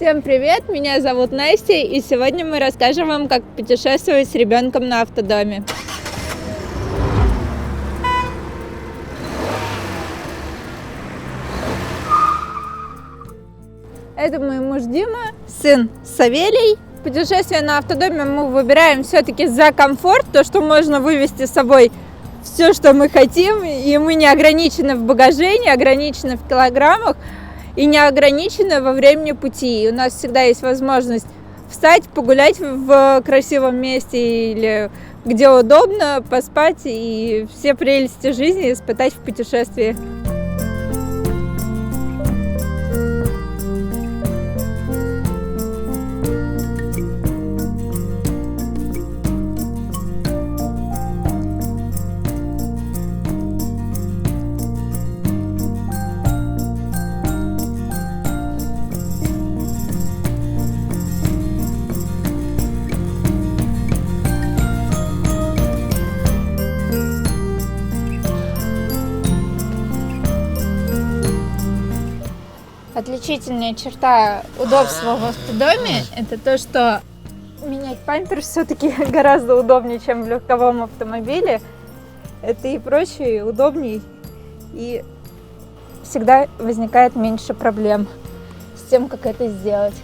Всем привет, меня зовут Настя, и сегодня мы расскажем вам, как путешествовать с ребенком на автодоме. Это мой муж Дима, сын Савелий. Путешествие на автодоме мы выбираем все-таки за комфорт, то, что можно вывести с собой все, что мы хотим, и мы не ограничены в багаже, не ограничены в килограммах и не ограничены во времени пути. И у нас всегда есть возможность встать, погулять в красивом месте или где удобно, поспать и все прелести жизни испытать в путешествии. Отличительная черта удобства в автодоме – это то, что менять памперс все-таки гораздо удобнее, чем в легковом автомобиле. Это и проще, и удобнее, и всегда возникает меньше проблем с тем, как это сделать.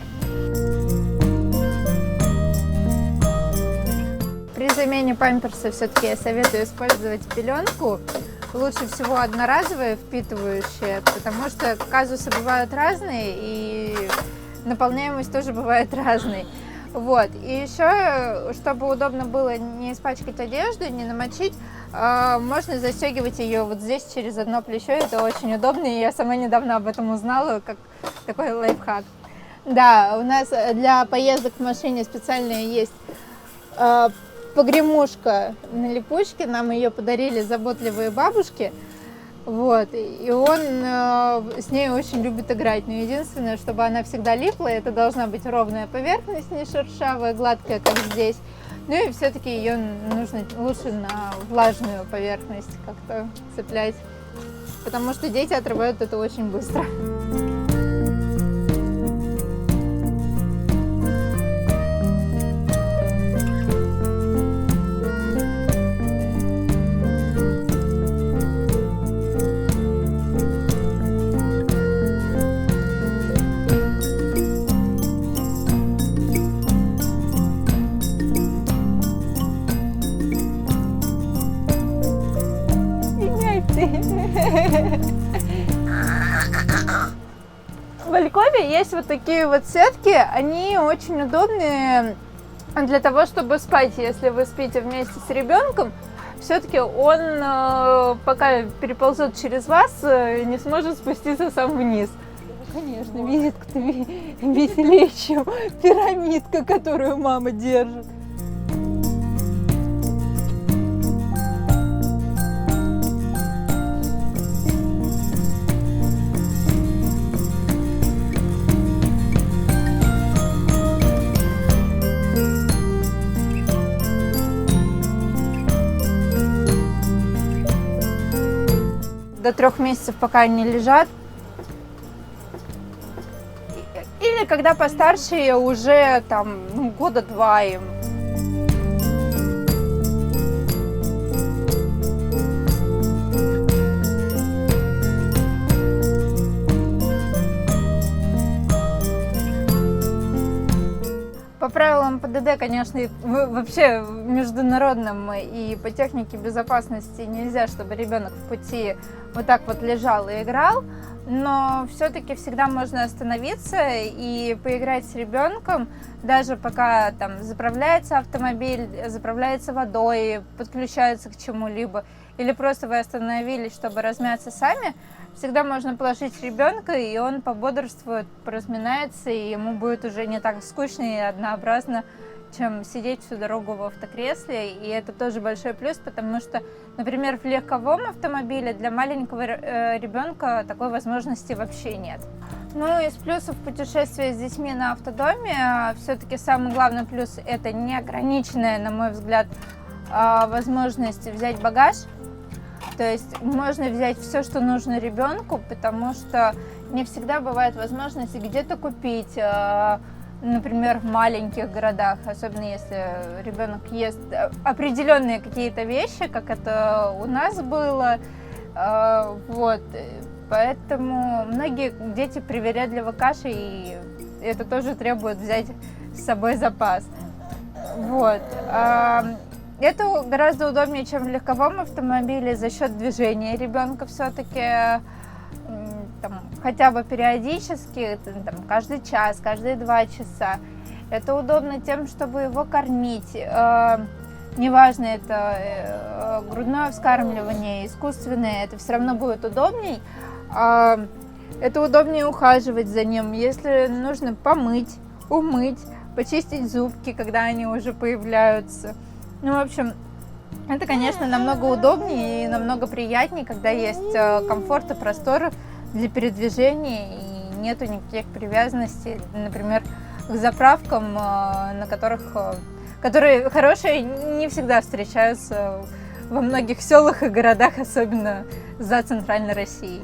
При замене памперса все-таки я советую использовать пеленку. Лучше всего одноразовые, впитывающие, потому что казусы бывают разные, и наполняемость тоже бывает разной. Вот. И еще, чтобы удобно было не испачкать одежду, не намочить, можно застегивать ее вот здесь через одно плечо. Это очень удобно, и я сама недавно об этом узнала, как такой лайфхак. Да, у нас для поездок в машине специальная есть погремушка на липучке, нам ее подарили заботливые бабушки, вот, и он с ней очень любит играть, но единственное, чтобы она всегда липла, это должна быть ровная поверхность, не шершавая, гладкая, как здесь, ну и все-таки ее нужно лучше на влажную поверхность как-то цеплять, потому что дети отрывают это очень быстро. В Алькове есть вот такие вот сетки, они очень удобные для того, чтобы спать. Если вы спите вместе с ребенком, все-таки он, пока переползет через вас, не сможет спуститься сам вниз. Конечно, визитка-то веселее, чем пирамидка, которую мама держит. До 3 месяцев, пока они лежат. Или когда постарше, уже там года 2 им. По правилам ПДД, конечно, вообще международным и по технике безопасности нельзя, чтобы ребенок в пути вот так вот лежал и играл, но все-таки всегда можно остановиться и поиграть с ребенком, даже пока там заправляется автомобиль, заправляется водой, подключается к чему-либо, или просто вы остановились, чтобы размяться сами. Всегда можно положить ребенка, и он пободрствует, поразминается, и ему будет уже не так скучно и однообразно, чем сидеть всю дорогу в автокресле. И это тоже большой плюс, потому что, например, в легковом автомобиле для маленького ребенка такой возможности вообще нет. Ну, из плюсов путешествия с детьми на автодоме, все-таки самый главный плюс – это неограниченная, на мой взгляд, возможность взять багаж. То есть можно взять все, что нужно ребенку, потому что не всегда бывает возможность где-то купить, например, в маленьких городах, особенно если ребенок ест определенные какие-то вещи, как это у нас было. Вот. Поэтому многие дети привередливы к каше, и это тоже требует взять с собой запас. Вот. Это гораздо удобнее, чем в легковом автомобиле за счет движения ребенка все-таки. Хотя бы периодически, каждый час, каждые 2 часа. Это удобно тем, чтобы его кормить. Неважно, это грудное вскармливание, искусственное, это все равно будет удобней. Это удобнее ухаживать за ним, если нужно помыть, умыть, почистить зубки, когда они уже появляются. Ну, в общем, это, конечно, намного удобнее и намного приятнее, когда есть комфорт и простор для передвижения и нету никаких привязанностей, например, к заправкам, которые хорошие не всегда встречаются во многих селах и городах, особенно за центральной Россией.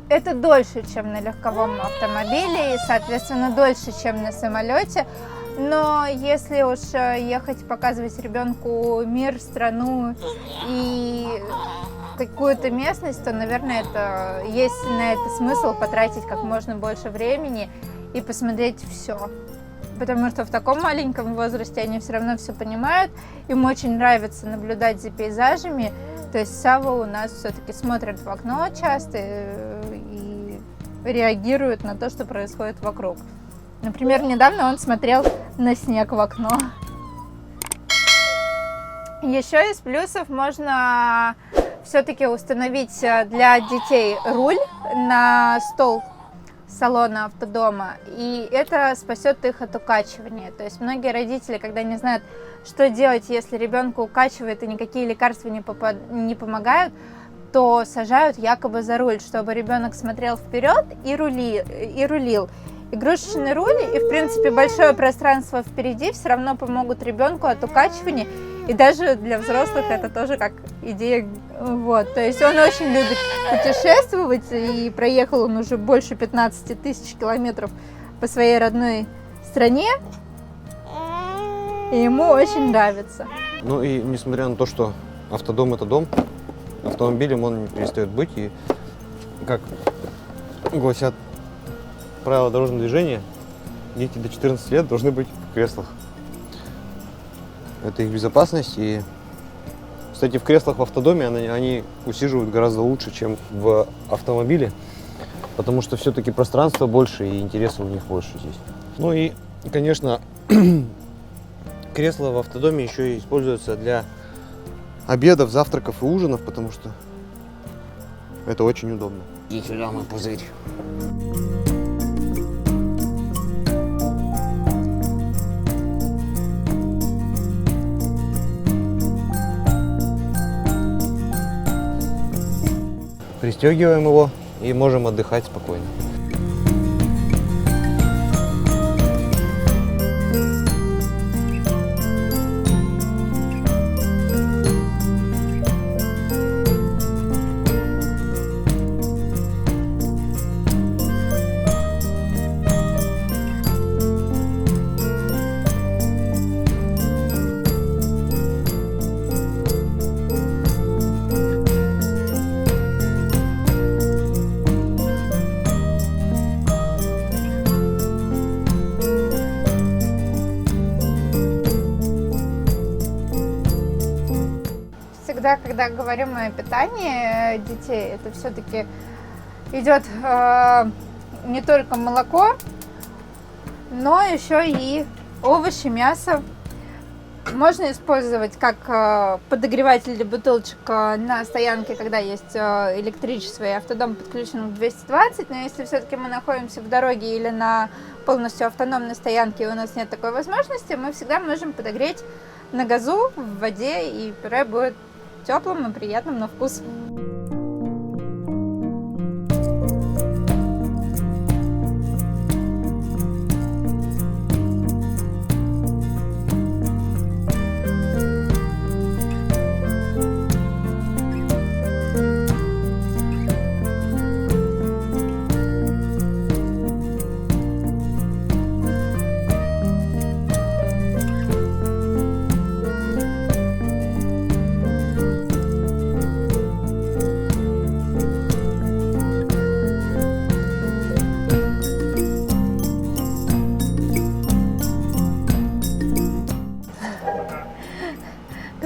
Это дольше, чем на легковом автомобиле и, соответственно, дольше, чем на самолете. Но если уж ехать показывать ребенку мир, страну и какую-то местность, то, наверное, есть на это смысл потратить как можно больше времени и посмотреть все. Потому что в таком маленьком возрасте они все равно все понимают. Им очень нравится наблюдать за пейзажами. То есть Сава у нас все-таки смотрит в окно часто и реагирует на то, что происходит вокруг. Например, недавно он смотрел на снег в окно. Еще из плюсов можно все-таки установить для детей руль на стол салона автодома, и это спасет их от укачивания. То есть многие родители, когда не знают, что делать, если ребенка укачивает и никакие лекарства не помогают, то сажают якобы за руль, чтобы ребенок смотрел вперед и рулил. Игрушечный руль и, в принципе, большое пространство впереди все равно помогут ребенку от укачивания. И даже для взрослых это тоже как идея. Вот. То есть он очень любит путешествовать, и проехал он уже больше 15 тысяч километров по своей родной стране. И ему очень нравится. Ну и несмотря на то, что автодом это дом, автомобилем он не перестает быть. И как гласят правила дорожного движения, дети до 14 лет должны быть в креслах. Это их безопасность. И, кстати, в креслах в автодоме они усиживают гораздо лучше, чем в автомобиле, потому что все-таки пространство больше и интереса у них больше здесь. Ну и, конечно, кресла в автодоме еще и используются для обедов, завтраков и ужинов, потому что это очень удобно. Иди сюда, мой пузырь. Пристегиваем его и можем отдыхать спокойно. Всегда, когда говорим о питании детей, это все-таки идет не только молоко, но еще и овощи, мясо. Можно использовать как подогреватель для бутылочек на стоянке, когда есть электричество и автодом подключен к 220, но если все-таки мы находимся в дороге или на полностью автономной стоянке и у нас нет такой возможности, мы всегда можем подогреть на газу, в воде, и пюре будет теплым и приятным на вкус.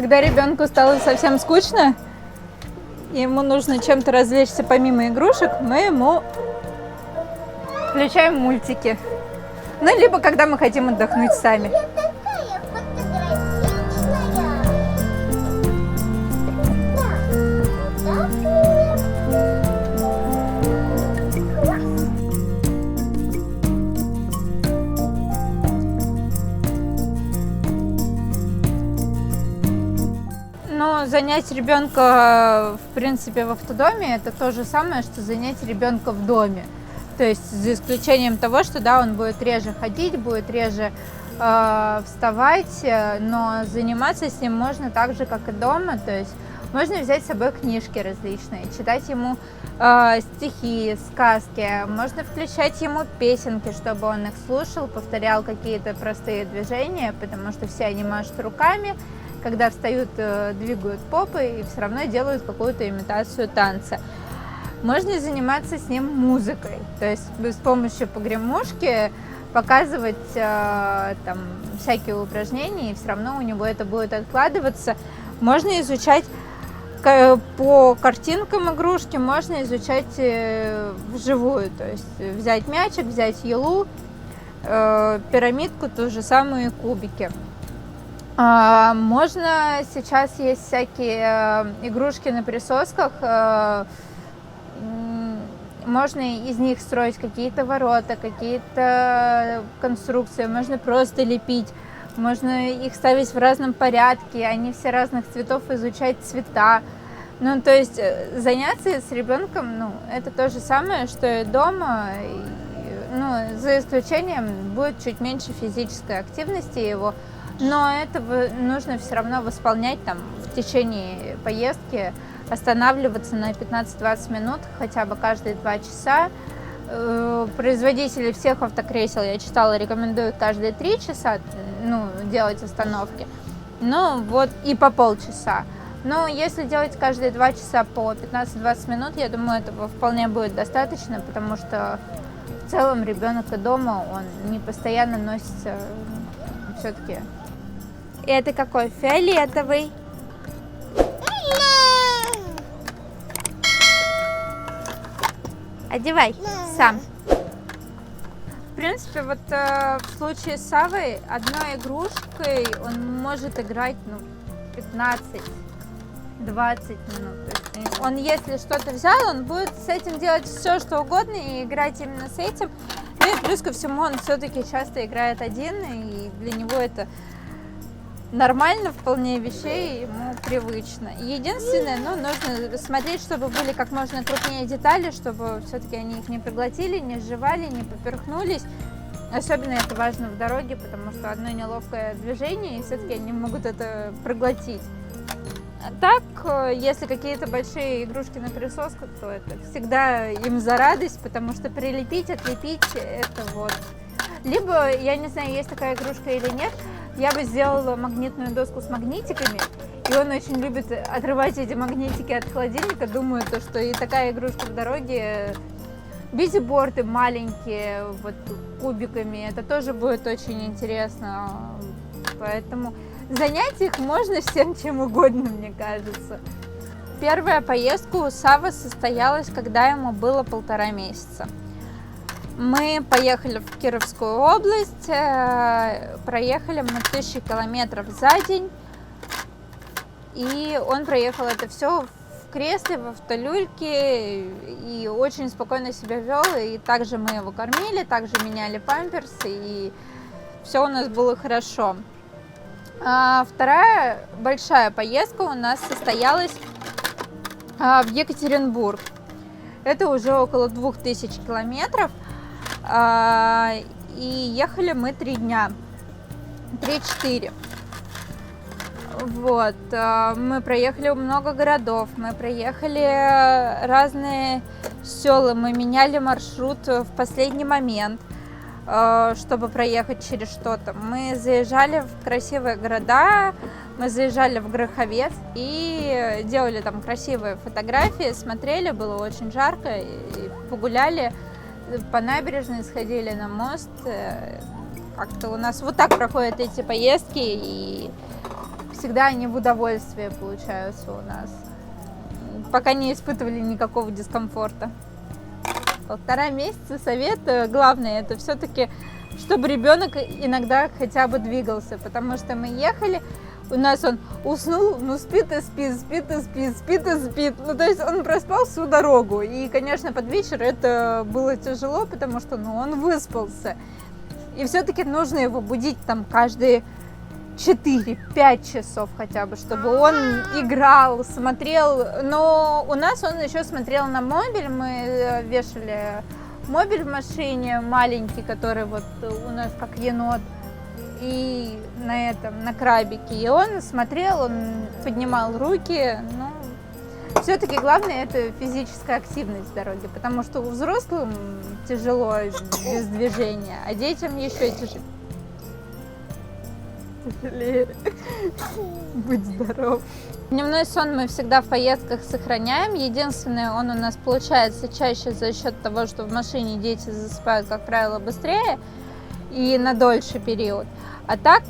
Когда ребенку стало совсем скучно, и ему нужно чем-то развлечься помимо игрушек, мы ему включаем мультики. Ну, либо когда мы хотим отдохнуть сами. Но занять ребенка, в принципе, в автодоме, это то же самое, что занять ребенка в доме. То есть за исключением того, что да, он будет реже ходить, будет реже вставать, но заниматься с ним можно так же, как и дома. То есть можно взять с собой книжки различные, читать ему стихи, сказки, можно включать ему песенки, чтобы он их слушал, повторял какие-то простые движения, потому что все они машут руками, когда встают, двигают попой и все равно делают какую-то имитацию танца. Можно заниматься с ним музыкой, то есть с помощью погремушки показывать там всякие упражнения, и все равно у него это будет откладываться. Можно изучать по картинкам игрушки, можно изучать вживую, то есть взять мячик, взять елу, пирамидку, ту же самую, кубики. Можно, сейчас есть всякие игрушки на присосках, можно из них строить какие-то ворота, какие-то конструкции, можно просто лепить, можно их ставить в разном порядке, они все разных цветов, изучать цвета. Ну, то есть заняться с ребенком, ну, это то же самое, что и дома, ну, за исключением будет чуть меньше физической активности его, но это нужно все равно восполнять там в течение поездки, останавливаться на 15-20 минут хотя бы каждые 2 часа. Производители всех автокресел, я читала, рекомендуют каждые 3 часа, ну, делать остановки, ну, вот, и по полчаса. Но если делать каждые 2 часа по 15-20 минут, я думаю, этого вполне будет достаточно, потому что в целом ребенок и дома, он не постоянно носится все-таки. И это какой? Фиолетовый. Одевай сам. В принципе, вот в случае с Савой одной игрушкой он может играть, ну, 15-20 минут. То есть он, если что-то взял, он будет с этим делать все, что угодно и играть именно с этим. Ну и плюс ко всему он все-таки часто играет один, и для него это нормально, вполне вещей, ему привычно. Единственное, ну, нужно смотреть, чтобы были как можно крупнее детали, чтобы все-таки они их не проглотили, не сживали, не поперхнулись. Особенно это важно в дороге, потому что одно неловкое движение, и все-таки они могут это проглотить. А так, если какие-то большие игрушки на присосках, то это всегда им за радость, потому что прилепить, отлепить, это вот. Либо, я не знаю, есть такая игрушка или нет, я бы сделала магнитную доску с магнитиками, и он очень любит отрывать эти магнитики от холодильника. Думаю, то, что и такая игрушка в дороге, бизиборды маленькие, вот кубиками, это тоже будет очень интересно. Поэтому занять их можно всем чем угодно, мне кажется. Первая поездка у Савы состоялась, когда ему было 1,5 месяца. Мы поехали в Кировскую область, проехали мы 1000 километров за день, и он проехал это все в кресле, в автолюльке, и очень спокойно себя вел, и также мы его кормили, также меняли памперсы, и все у нас было хорошо. Вторая большая поездка у нас состоялась в Екатеринбург. Это уже около 2000 километров. И ехали мы 3 дня, 3-4. Вот, мы проехали много городов, мы проехали разные села, мы меняли маршрут в последний момент, чтобы проехать через что-то. Мы заезжали в красивые города, мы заезжали в Гроховец и делали там красивые фотографии, смотрели, было очень жарко, и погуляли по набережной, сходили на мост. Как-то у нас вот так проходят эти поездки, и всегда они в удовольствие получаются у нас. Пока не испытывали никакого дискомфорта. 1,5 месяца совет. Главное, это все-таки, чтобы ребенок иногда хотя бы двигался. Потому что мы ехали, у нас он уснул, ну спит и спит, спит и спит, спит и спит. Ну то есть он проспал всю дорогу. И, конечно, под вечер это было тяжело, потому что он выспался. И все-таки нужно его будить там каждые 4-5 часов хотя бы, чтобы он играл, смотрел. Но у нас он еще смотрел на мобиль. Мы вешали мобиль в машине маленький, который вот у нас как енот. И на крабике. И он смотрел, он поднимал руки. Но все-таки главное это физическая активность в дороге, потому что взрослым тяжело без движения, а детям еще тяжелее. Будь здоров. Дневной сон мы всегда в поездках сохраняем. Единственное, он у нас получается чаще за счет того, что в машине дети засыпают, как правило, быстрее и на дольший период. А так,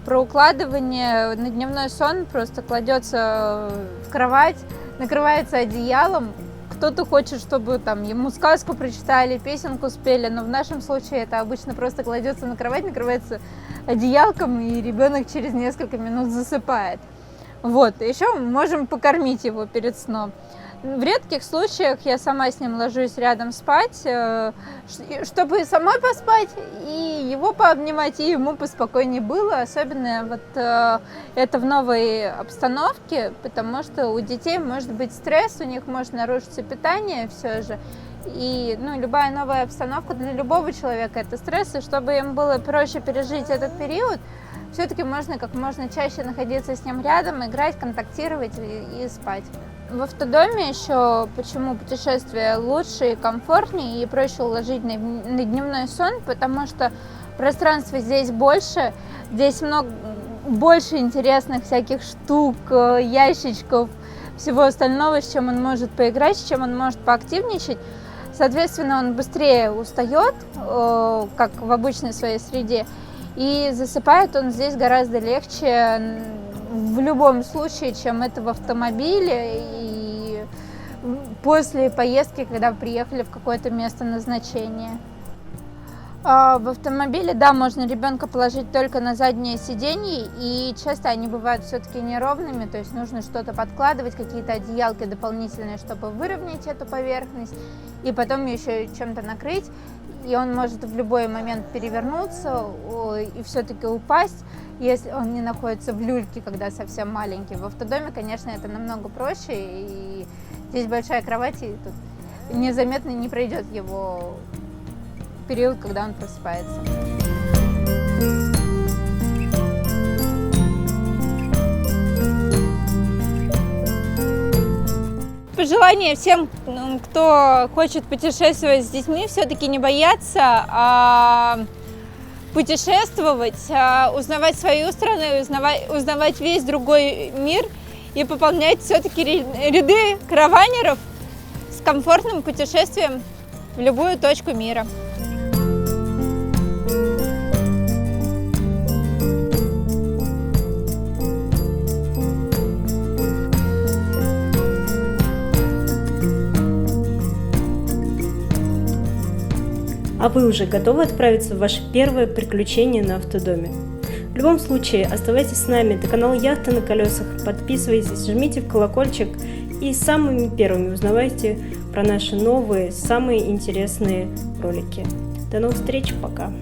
про укладывание на дневной сон просто кладется в кровать, накрывается одеялом. Кто-то хочет, чтобы там ему сказку прочитали, песенку спели, но в нашем случае это обычно просто кладется на кровать, накрывается одеялком, и ребенок через несколько минут засыпает. Вот, еще мы можем покормить его перед сном. В редких случаях я сама с ним ложусь рядом спать, чтобы самой поспать и его пообнимать, и ему поспокойнее было. Особенно вот это в новой обстановке, потому что у детей может быть стресс, у них может нарушиться питание все же. И любая новая обстановка для любого человека это стресс, и чтобы им было проще пережить этот период, все-таки можно как можно чаще находиться с ним рядом, играть, контактировать и спать. В автодоме еще почему путешествие лучше и комфортнее и проще уложить на дневной сон, потому что пространства здесь больше, здесь больше интересных всяких штук, ящичков, всего остального, с чем он может поиграть, с чем он может поактивничать. Соответственно, он быстрее устает, как в обычной своей среде, и засыпает он здесь гораздо легче в любом случае, чем это в автомобиле и после поездки, когда приехали в какое-то место назначения. В автомобиле, да, можно ребенка положить только на заднее сиденье, и часто они бывают все-таки неровными, то есть нужно что-то подкладывать, какие-то одеялки дополнительные, чтобы выровнять эту поверхность, и потом еще чем-то накрыть, и он может в любой момент перевернуться и все-таки упасть, если он не находится в люльке, когда совсем маленький. В автодоме, конечно, это намного проще, и здесь большая кровать, и тут незаметно не пройдет его период, когда он просыпается. Пожелание всем, кто хочет путешествовать с детьми, все-таки не бояться, а путешествовать, узнавать свою страну, узнавать весь другой мир и пополнять все-таки ряды караванеров с комфортным путешествием в любую точку мира. А вы уже готовы отправиться в ваше первое приключение на автодоме? В любом случае, оставайтесь с нами, это канал «Яхта на колесах», подписывайтесь, жмите в колокольчик и самыми первыми узнавайте про наши новые, самые интересные ролики. До новых встреч, пока!